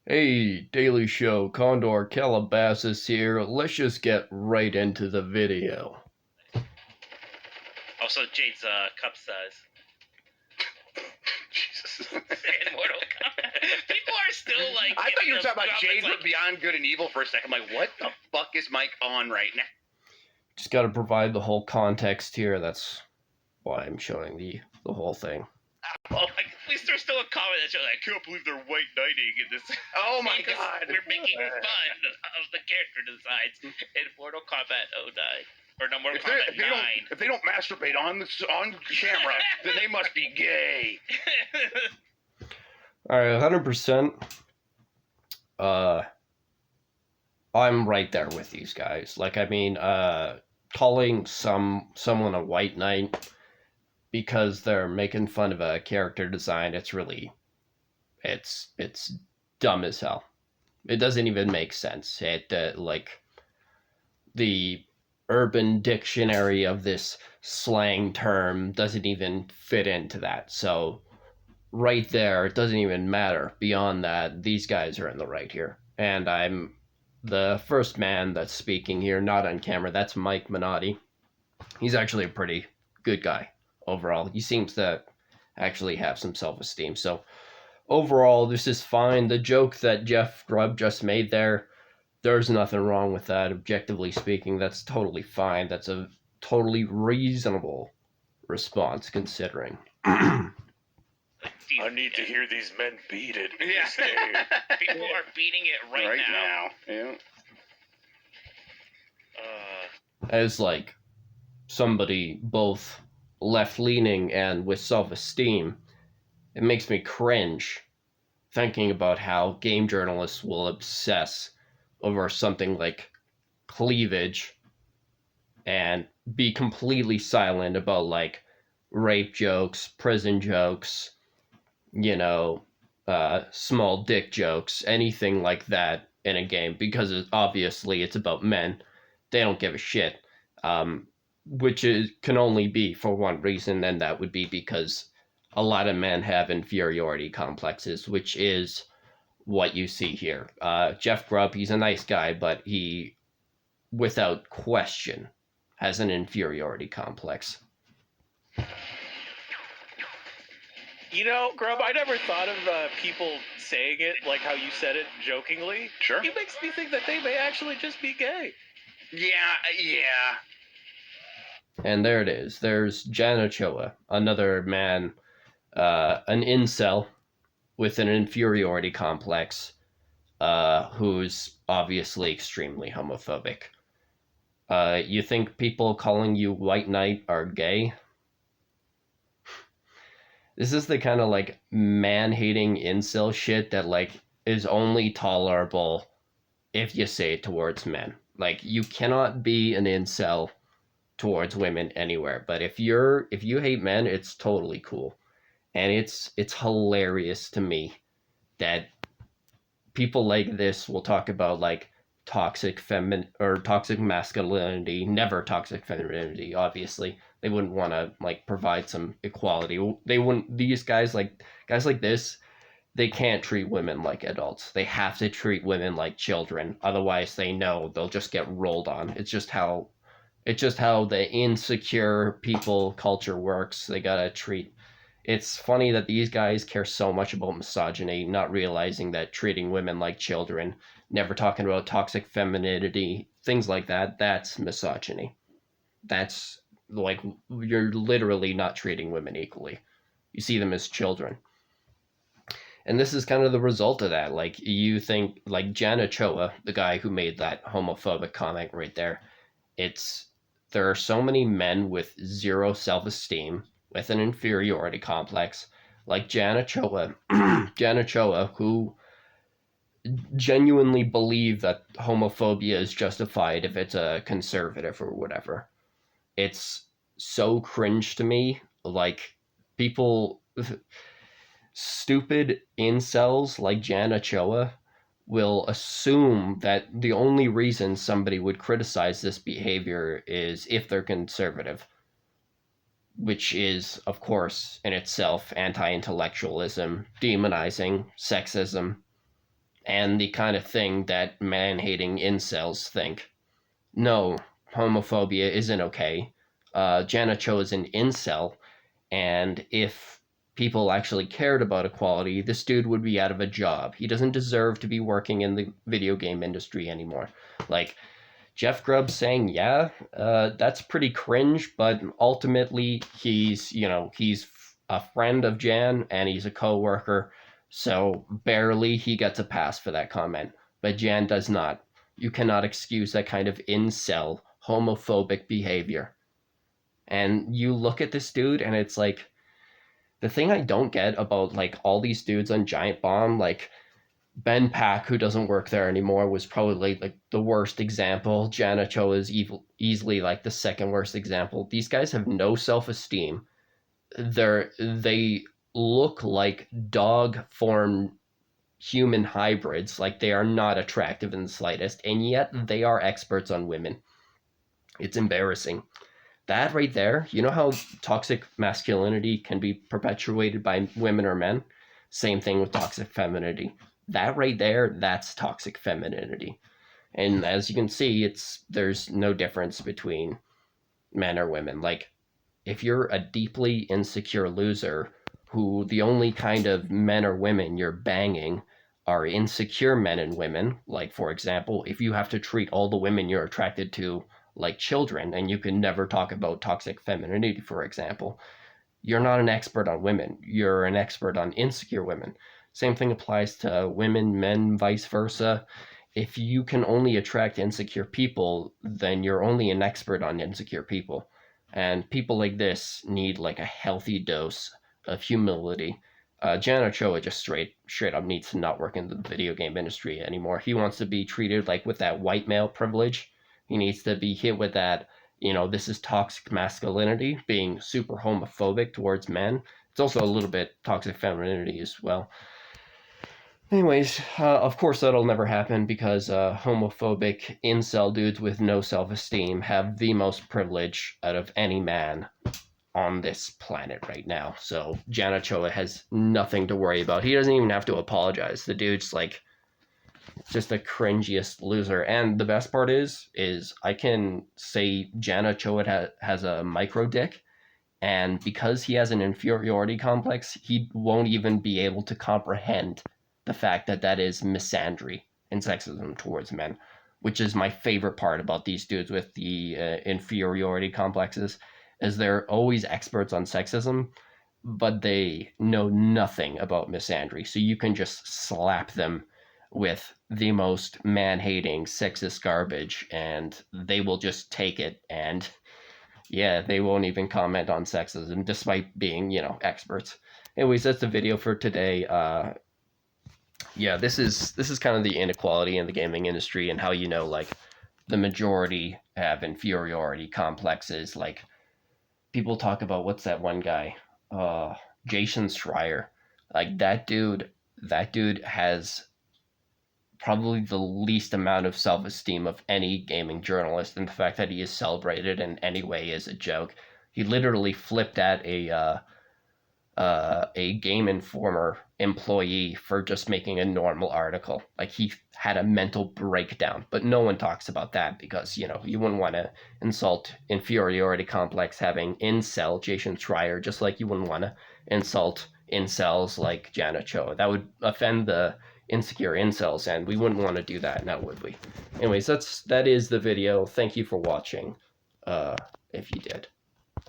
Hey, Daily Show, Condor Calabasas here. Let's just get right into the video. Also, Jade's cup size. Jesus. In Mortal Kombat. People are still like. I thought you were giving talking about us Jade like, from Beyond Good and Evil for a second. I'm like, what the fuck is Mike on right now? Just gotta provide the whole context here. That's why I'm showing the whole thing. Well, like, at least there's still a comment that's like, I can't believe they're white knighting in this. Oh my Because god. We're making fun of the character designs in Mortal Kombat 09. Or no, Mortal Kombat 9. If they don't masturbate on camera, then they must be gay. Alright, 100%. I'm right there with these guys. Like, I mean, calling someone a white knight because they're making fun of a character design, it's dumb as hell. It doesn't even make sense. Like, the urban dictionary of this slang term doesn't even fit into that. So right there, it doesn't even matter. Beyond that, these guys are in the right here. And I'm the first man that's speaking here, not on camera. That's Mike Minotti. He's actually a pretty good guy overall. He seems to actually have some self-esteem. So overall, this is fine. The joke that Jeff Grubb just made there's nothing wrong with that. Objectively speaking, that's totally fine. That's a totally reasonable response considering. I need to hear these men beat it. Yeah. People are beating it right now. Yeah. As like somebody both left-leaning and with self-esteem, it makes me cringe thinking about how game journalists will obsess over something like cleavage and be completely silent about like rape jokes, prison jokes, small dick jokes, anything like that in a game, because obviously it's about men. They don't give a shit. Which can only be for one reason, and that would be because a lot of men have inferiority complexes, which is what you see here. Jeff Grubb, he's a nice guy, but he, without question, has an inferiority complex. You know, Grub, I never thought of people saying it like how you said it jokingly. Sure. It makes me think that they may actually just be gay. Yeah. And there it is. There's Jan Ochoa, another man, an incel with an inferiority complex, who's obviously extremely homophobic. You think people calling you white knight are gay? This is the kind of like man-hating incel shit that like is only tolerable if you say it towards men. Like, you cannot be an incel towards women anywhere, but if you hate men, it's totally cool. And it's hilarious to me that people like this will talk about like toxic masculinity, never toxic femininity. Obviously, they wouldn't want to like provide some equality. They wouldn't. These guys like this, they can't treat women like adults. They have to treat women like children. Otherwise, they know they'll just get rolled on. It's just how the insecure people culture works. They gotta treat. It's funny that these guys care so much about misogyny, not realizing that treating women like children, never talking about toxic femininity, things like that, that's misogyny. That's like, you're literally not treating women equally. You see them as children. And this is kind of the result of that. Like, you think, like Jan Ochoa, the guy who made that homophobic comment right there, there are so many men with zero self-esteem, with an inferiority complex, like Jan Ochoa, who genuinely believe that homophobia is justified if it's a conservative or whatever. It's so cringe to me. Like, people, stupid incels like Jan Ochoa will assume that the only reason somebody would criticize this behavior is if they're conservative, which is, of course, in itself anti-intellectualism, demonizing, sexism, and the kind of thing that man-hating incels think. No, homophobia isn't okay. Jan Ochoa is an incel, and if people actually cared about equality, this dude would be out of a job. He doesn't deserve to be working in the video game industry anymore. Like, Jeff Grubb saying, yeah, that's pretty cringe, but ultimately he's a friend of Jan and he's a co-worker, so barely he gets a pass for that comment. But Jan does not. You cannot excuse that kind of incel, homophobic behavior. And you look at this dude and it's like, the thing I don't get about like all these dudes on Giant Bomb, like Ben Pack, who doesn't work there anymore, was probably like the worst example. Jan Ochoa is easily like the second worst example. These guys have no self-esteem. They look like dog form human hybrids. Like they are not attractive in the slightest, and yet they are experts on women. It's embarrassing. That right there, you know how toxic masculinity can be perpetuated by women or men? Same thing with toxic femininity. That right there, that's toxic femininity. And as you can see, there's no difference between men or women. Like, if you're a deeply insecure loser who the only kind of men or women you're banging are insecure men and women, like, for example, if you have to treat all the women you're attracted to like children and you can never talk about toxic femininity, for example, you're not an expert on women. You're an expert on insecure women. Same thing applies to women, men, vice versa. If you can only attract insecure people, then you're only an expert on insecure people. And people like this need like a healthy dose of humility. Jan Ochoa just straight up needs to not work in the video game industry anymore. He wants to be treated like with that white male privilege. He needs to be hit with that, this is toxic masculinity, being super homophobic towards men. It's also a little bit toxic femininity as well. Anyways, of course that'll never happen because homophobic incel dudes with no self-esteem have the most privilege out of any man on this planet right now. So Jan Ochoa has nothing to worry about. He doesn't even have to apologize. The dude's like just the cringiest loser. And the best part is I can say Jan Ochoa has a micro dick, and because he has an inferiority complex, he won't even be able to comprehend the fact that that is misandry and sexism towards men, which is my favorite part about these dudes with the inferiority complexes, is they're always experts on sexism, but they know nothing about misandry. So you can just slap them with the most man-hating, sexist garbage, and they will just take it, and yeah, they won't even comment on sexism, despite being, experts. Anyways, that's the video for today. Yeah, this is kind of the inequality in the gaming industry and how like the majority have inferiority complexes. Like, people talk about, what's that one guy? Jason Schreier. Like, that dude has probably the least amount of self-esteem of any gaming journalist, and the fact that he is celebrated in any way is a joke. He literally flipped at a Game Informer employee for just making a normal article. Like, he had a mental breakdown, but no one talks about that because, you wouldn't want to insult inferiority complex having incel Jason Schreier, just like you wouldn't want to insult incels like Jan Ochoa. That would offend the insecure incels, and we wouldn't want to do that, now would we? Anyways, that is the video. Thank you for watching, if you did.